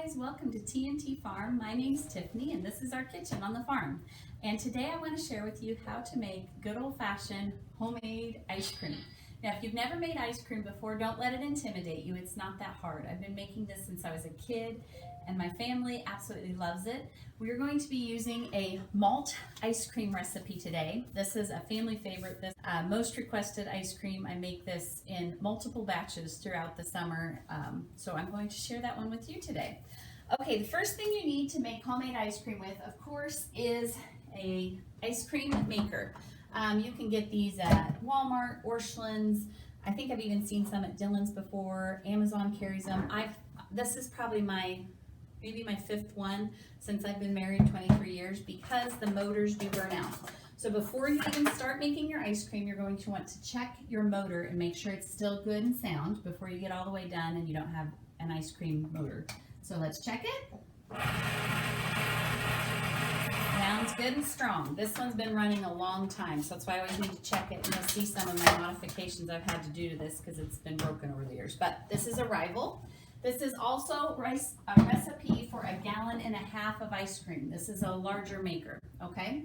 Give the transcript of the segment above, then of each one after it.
guys, welcome to T&T Farm. My name's Tiffany and this is our kitchen on the farm. And today I want to share with you how to make good old-fashioned homemade ice cream. Now if you've never made ice cream before, don't let it intimidate you. It's not that hard. I've been making this since I was a kid and my family absolutely loves it. We're going to be using a malt ice cream recipe today. This is a family favorite, this most requested ice cream. I make this in multiple batches throughout the summer, so I'm going to share that one with you today. Okay, the first thing you need to make homemade ice cream with, of course, is a ice cream maker. You can get these at Walmart, Orscheln's. I think I've even seen some at Dillon's before. Amazon carries them. This is probably maybe my fifth one since I've been married 23 years because the motors do burn out. So before you even start making your ice cream, you're going to want to check your motor and make sure it's still good and sound before you get all the way done and you don't have an ice cream motor. So let's check it. Sounds good and strong. This one's been running a long time, so that's why I always need to check it, and you'll see some of my modifications I've had to do to this because it's been broken over the years. But this is a rival. This is also a recipe for 1.5 gallons of ice cream. This is a larger maker, okay?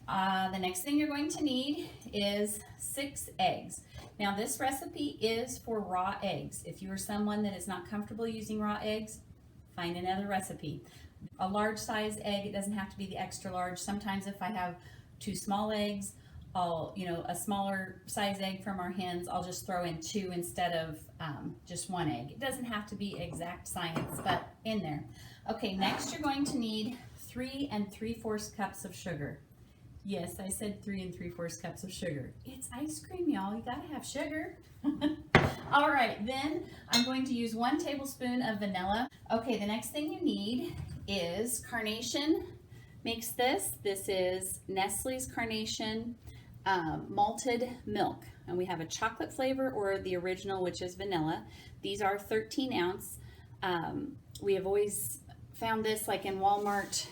The next thing you're going to need is 6 eggs. Now this recipe is for raw eggs. If you are someone that is not comfortable using raw eggs, find another recipe. A large size egg, it doesn't have to be the extra large. Sometimes if I have 2 small eggs, a smaller size egg from our hens, I'll just throw in 2 instead of just 1 egg. It doesn't have to be exact science, but in there. Okay, next you're going to need 3 3/4 cups of sugar. Yes, I said 3 3/4 cups of sugar. It's ice cream, y'all. You gotta have sugar. All right, then I'm going to use 1 tablespoon of vanilla. Okay, the next thing you need is Carnation makes this. This is Nestle's Carnation malted milk, and we have a chocolate flavor or the original, which is vanilla. These are 13 ounce. We have always found this like in Walmart.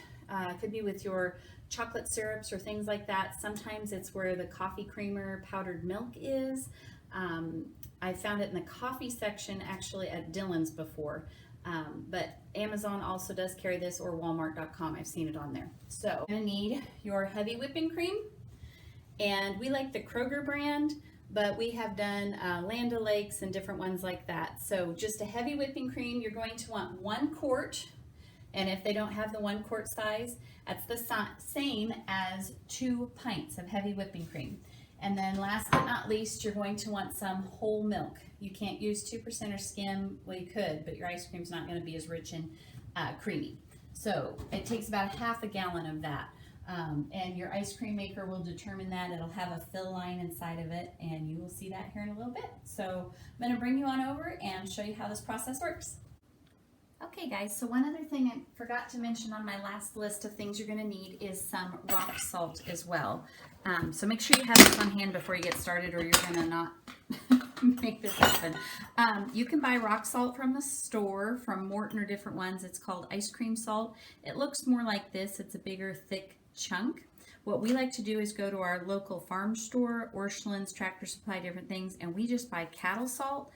Could be with your chocolate syrups or things like that. Sometimes it's where the coffee creamer powdered milk is. I found it in the coffee section actually at Dillon's before, but Amazon also does carry this, or walmart.com. I've seen it on there. So you're gonna need your heavy whipping cream, and we like the Kroger brand, but we have done Land O'Lakes and different ones like that. So just a heavy whipping cream, you're going to want 1 quart, and if they don't have the 1 quart size, that's the same as 2 pints of heavy whipping cream. And then last but not least, you're going to want some whole milk. You can't use 2% or skim. Well, you could, but your ice cream's not going to be as rich and creamy. So it takes about 1/2 gallon of that. And your ice cream maker will determine that. It'll have a fill line inside of it, and you will see that here in a little bit. So I'm going to bring you on over and show you how this process works. Okay guys, so one other thing I forgot to mention on my last list of things you're going to need is some rock salt as well. So make sure you have this on hand before you get started, or you're going to not make this happen. You can buy rock salt from the store, from Morton or different ones. It's called ice cream salt. It looks more like this. It's a bigger, thick chunk. What we like to do is go to our local farm store, Orscheln's, Tractor Supply, different things, and we just buy cattle salt,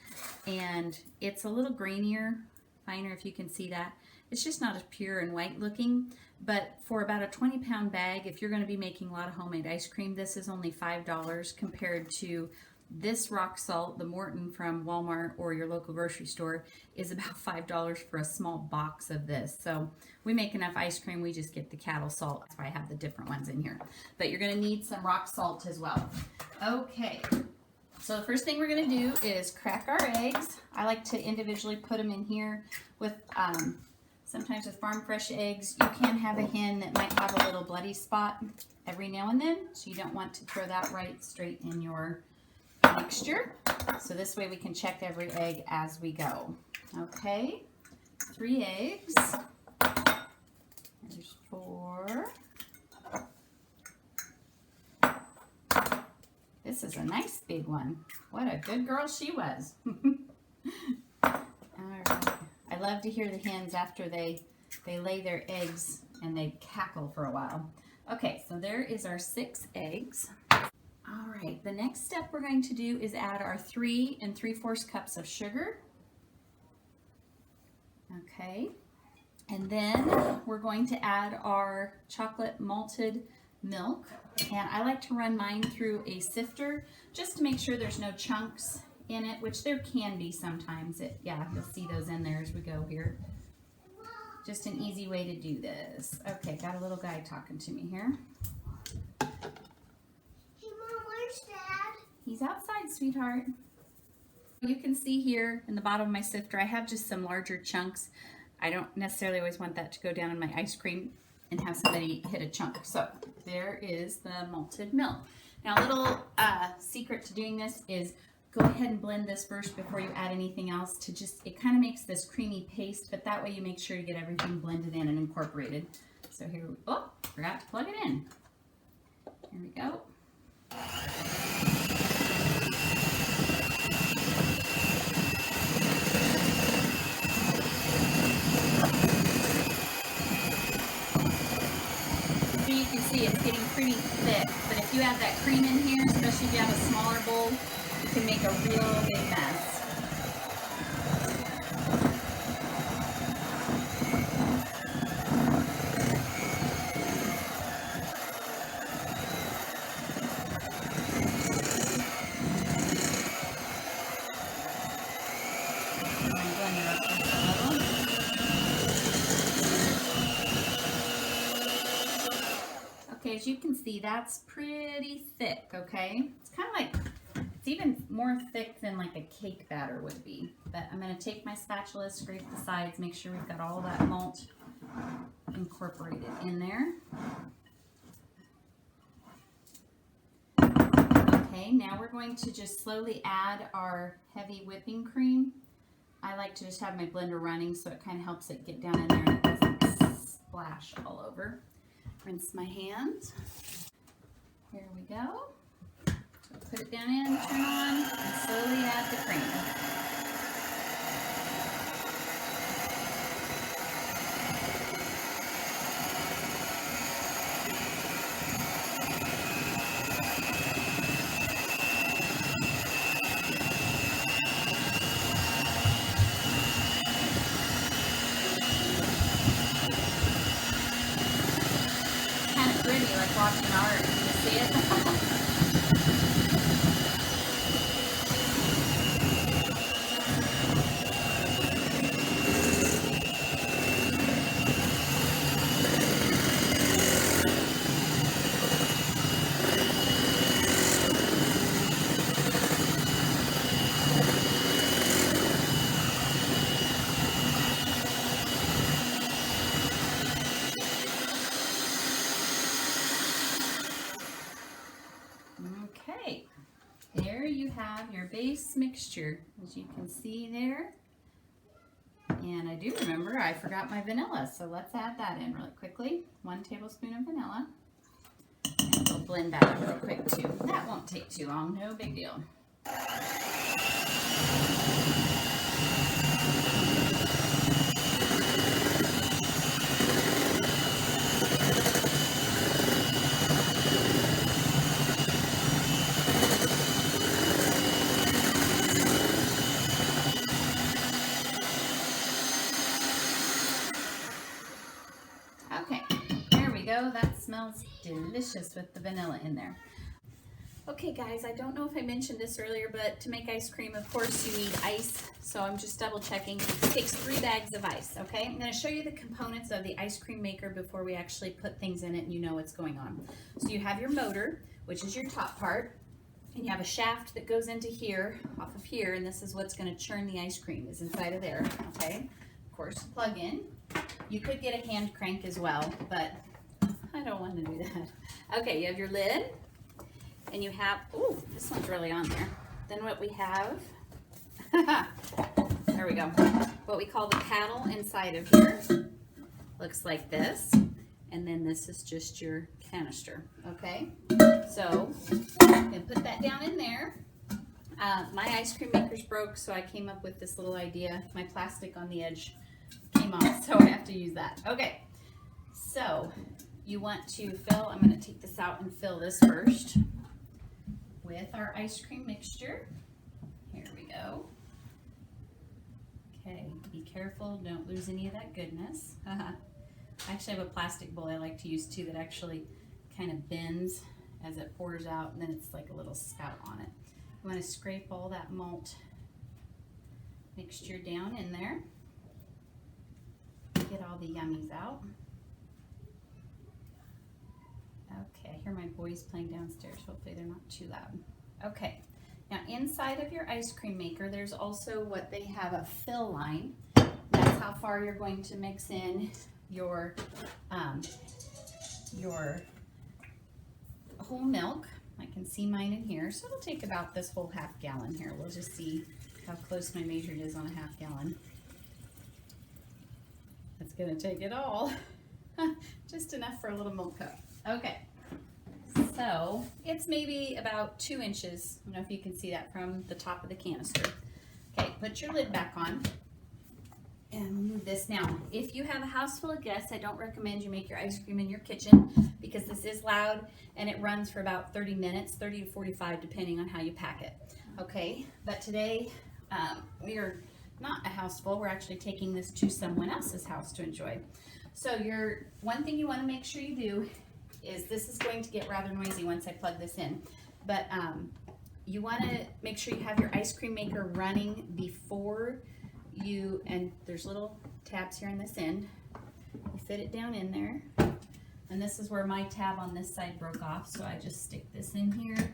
and it's a little grainier, finer if you can see that. It's just not as pure and white looking, but for about a 20-pound bag, if you're going to be making a lot of homemade ice cream, this is only $5 compared to this rock salt, the Morton from Walmart or your local grocery store, is about $5 for a small box of this. So we make enough ice cream, we just get the cattle salt. That's why I have the different ones in here. But you're going to need some rock salt as well. Okay. So the first thing we're going to do is crack our eggs. I like to individually put them in here with, sometimes with farm fresh eggs, you can have a hen that might have a little bloody spot every now and then. So you don't want to throw that right straight in your mixture. So this way we can check every egg as we go. Okay, 3 eggs. There's 4. This is a nice big one. What a good girl she was. All right. I love to hear the hens after they lay their eggs and they cackle for a while. Okay, so there is our 6 eggs. All right, the next step we're going to do is add our 3 3/4 cups of sugar. Okay, And then we're going to add our chocolate malted milk. And I like to run mine through a sifter just to make sure there's no chunks in it, which there can be sometimes. Yeah, you'll see those in there as we go here. Just an easy way to do this. Okay, got a little guy talking to me here. Hey Mom, where's Dad? He's outside, sweetheart. You can see here in the bottom of my sifter, I have just some larger chunks. I don't necessarily always want that to go down in my ice cream and have somebody hit a chunk. So there is the malted milk. Now a little secret to doing this is go ahead and blend this first before you add anything else to just, it kind of makes this creamy paste, but that way you make sure you get everything blended in and incorporated. So here, oh, forgot to plug it in. Here we go. So you can see it's getting pretty thick, but if you add that cream in here, especially if you have a smaller bowl, you can make a real big mess. Okay, as you can see, that's pretty thick, okay? It's kind of like, it's even more thick than like a cake batter would be. But I'm going to take my spatula, scrape the sides, make sure we've got all that malt incorporated in there. Okay, now we're going to just slowly add our heavy whipping cream. I like to just have my blender running so it kind of helps it get down in there and it doesn't splash all over. Rinse my hands. Here we go. So put it down in, turn on, and slowly add the cream. Like watching art. Can you see it? Okay, there you have your base mixture, as you can see there. And I do remember I forgot my vanilla, so let's add that in really quickly. 1 tablespoon of vanilla. And we'll blend that up real quick too. That won't take too long, no big deal. Okay, there we go. That smells delicious with the vanilla in there. Okay guys, I don't know if I mentioned this earlier, but to make ice cream, of course, you need ice. So I'm just double checking. It takes 3 bags of ice, okay? I'm gonna show you the components of the ice cream maker before we actually put things in it and you know what's going on. So you have your motor, which is your top part, and you have a shaft that goes into here, off of here, and this is what's gonna churn the ice cream, is inside of there, okay? Of course, plug in. You could get a hand crank as well, but I don't want to do that. Okay, you have your lid, and you have, ooh, this one's really on there. Then what we have, there we go, what we call the paddle inside of here. Looks like this, and then this is just your canister, okay? So, I'm gonna put that down in there. My ice cream maker's broke, so I came up with this little idea. My plastic on the edge came off, so I have to use that. Okay, so you want to fill, I'm going to take this out and fill this first with our ice cream mixture. Here we go. Okay, be careful, don't lose any of that goodness. I actually have a plastic bowl I like to use too that actually kind of bends as it pours out, and then it's like a little spout on it. You want to scrape all that malt mixture down in there. Get all the yummies out. Okay, I hear my boys playing downstairs. Hopefully they're not too loud. Okay, now inside of your ice cream maker, there's also what they have, a fill line. That's how far you're going to mix in your whole milk. I can see mine in here, so it'll take about this whole half gallon here. We'll just see how close my measured is on a half gallon. It's gonna take it all. Just enough for a little milk cup. Okay, so it's maybe about 2 inches. I don't know if you can see that from the top of the canister. Okay, put your lid back on and we'll move this. Now, if you have a house full of guests, I don't recommend you make your ice cream in your kitchen because this is loud and it runs for about 30 minutes, 30 to 45, depending on how you pack it. Okay, but today we are not a house full. We're actually taking this to someone else's house to enjoy. So one thing you want to make sure you do is, this is going to get rather noisy once I plug this in, but you want to make sure you have your ice cream maker running before you, and there's little tabs here on this end. You fit it down in there, and this is where my tab on this side broke off, so I just stick this in here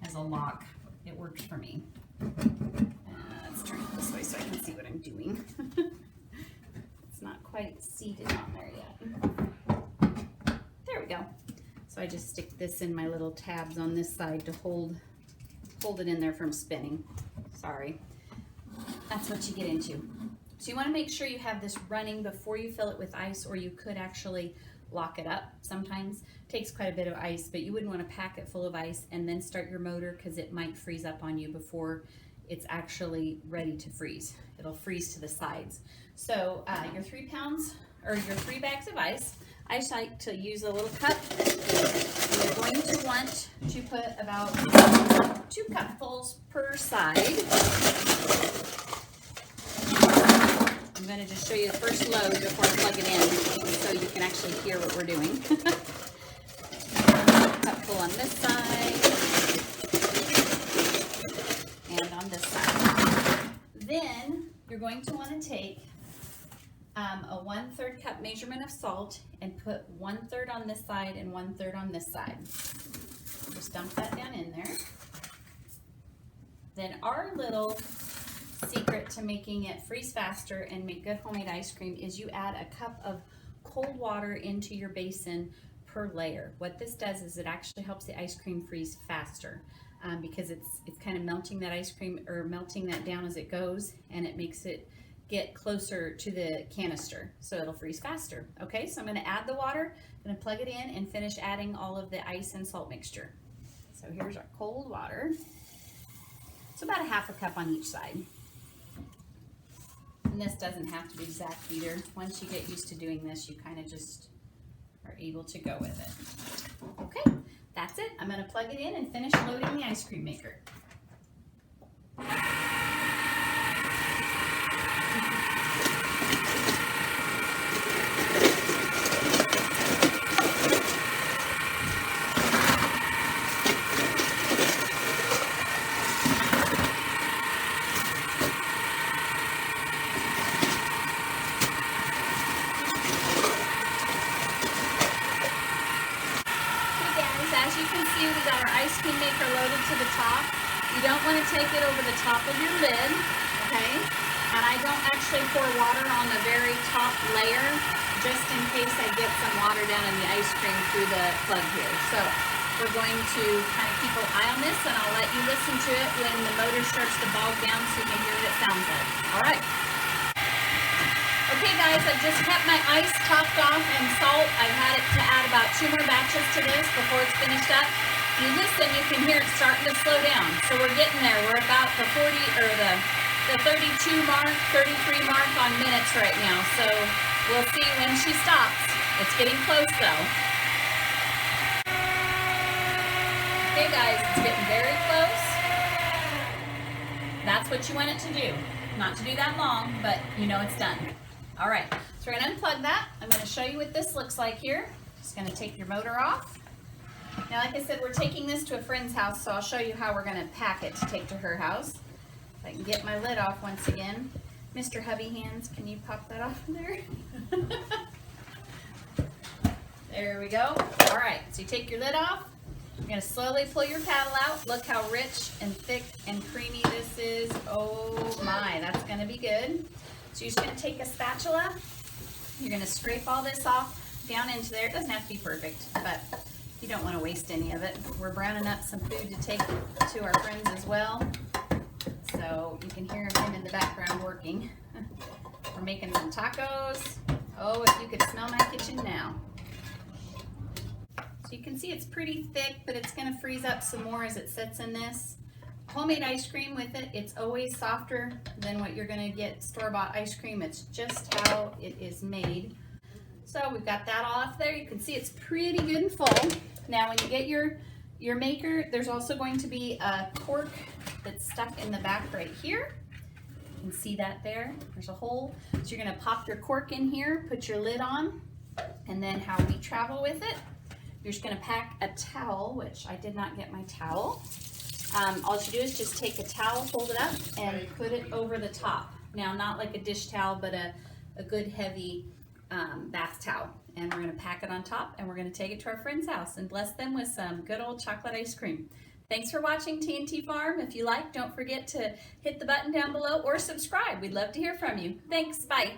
as a lock. It works for me. Let's turn it this way so I can see what I'm doing. It's not quite seated on there yet. There we go. So I just stick this in my little tabs on this side to hold it in there from spinning. Sorry. That's what you get into. So you want to make sure you have this running before you fill it with ice, or you could actually lock it up. Sometimes it takes quite a bit of ice, but you wouldn't want to pack it full of ice and then start your motor, because it might freeze up on you before it's actually ready to freeze. It'll freeze to the sides. So your 3 pounds, or your 3 bags of ice, I just like to use a little cup. And you're going to want to put about 2 cupfuls per side. I'm going to just show you the first load before I plug it in, so you can actually hear what we're doing. Cupful on this side, and on this side. Then you're going to want to take a 1/3 cup measurement of salt and put 1/3 on this side and 1/3 on this side. Just dump that down in there. Then our little secret to making it freeze faster and make good homemade ice cream is you add a cup of cold water into your basin per layer. What this does is it actually helps the ice cream freeze faster, because it's kind of melting that ice cream, or melting that down as it goes, and it makes it get closer to the canister, so it'll freeze faster. Okay, so I'm going to add the water, I'm going to plug it in and finish adding all of the ice and salt mixture. So here's our cold water. It's about a 1/2 cup on each side. And this doesn't have to be exact either. Once you get used to doing this, you kind of just are able to go with it. Okay, that's it. I'm going to plug it in and finish loading the ice cream maker. As you can see, we got our ice cream maker loaded to the top. You don't want to take it over the top of your lid, okay? And I don't actually pour water on the very top layer, just in case I get some water down in the ice cream through the plug here. So we're going to kind of keep an eye on this, and I'll let you listen to it when the motor starts to bog down so you can hear what it sounds like. All right. Okay guys, I've just kept my ice topped off and salt. I've had it to add about 2 more batches to this before it's finished up. If you listen, you can hear it starting to slow down. So we're getting there. We're about the 40 or the 32 mark, 33 mark on minutes right now. So we'll see when she stops. It's getting close though. Okay guys, it's getting very close. That's what you want it to do. Not to do that long, but you know it's done. All right, so we're gonna unplug that. I'm gonna show you what this looks like here. Just gonna take your motor off. Now, like I said, we're taking this to a friend's house, so I'll show you how we're gonna pack it to take to her house. If I can get my lid off once again. Mr. Hubby Hands, can you pop that off there? There we go. All right, so you take your lid off. You're gonna slowly pull your paddle out. Look how rich and thick and creamy this is. Oh my, that's gonna be good. So you're just gonna take a spatula. You're gonna scrape all this off down into there. It doesn't have to be perfect, but you don't wanna waste any of it. We're browning up some food to take to our friends as well. So you can hear him in the background working. We're making some tacos. Oh, if you could smell my kitchen now. So you can see it's pretty thick, but it's gonna freeze up some more as it sits in this. Homemade ice cream with it, it's always softer than what you're gonna get store-bought ice cream. It's just how it is made. So we've got that all off there. You can see it's pretty good and full. Now when you get your maker, there's also going to be a cork that's stuck in the back right here. You can see that there. There's a hole. So you're gonna pop your cork in here, put your lid on, and then how we travel with it, you're just gonna pack a towel, which I did not get my towel. All you do is just take a towel, fold it up, and put it over the top. Now, not like a dish towel, but a good heavy bath towel. And we're gonna pack it on top, and we're gonna take it to our friend's house and bless them with some good old chocolate ice cream. Thanks for watching TNT Farm. If you like, don't forget to hit the button down below or subscribe. We'd love to hear from you. Thanks, bye.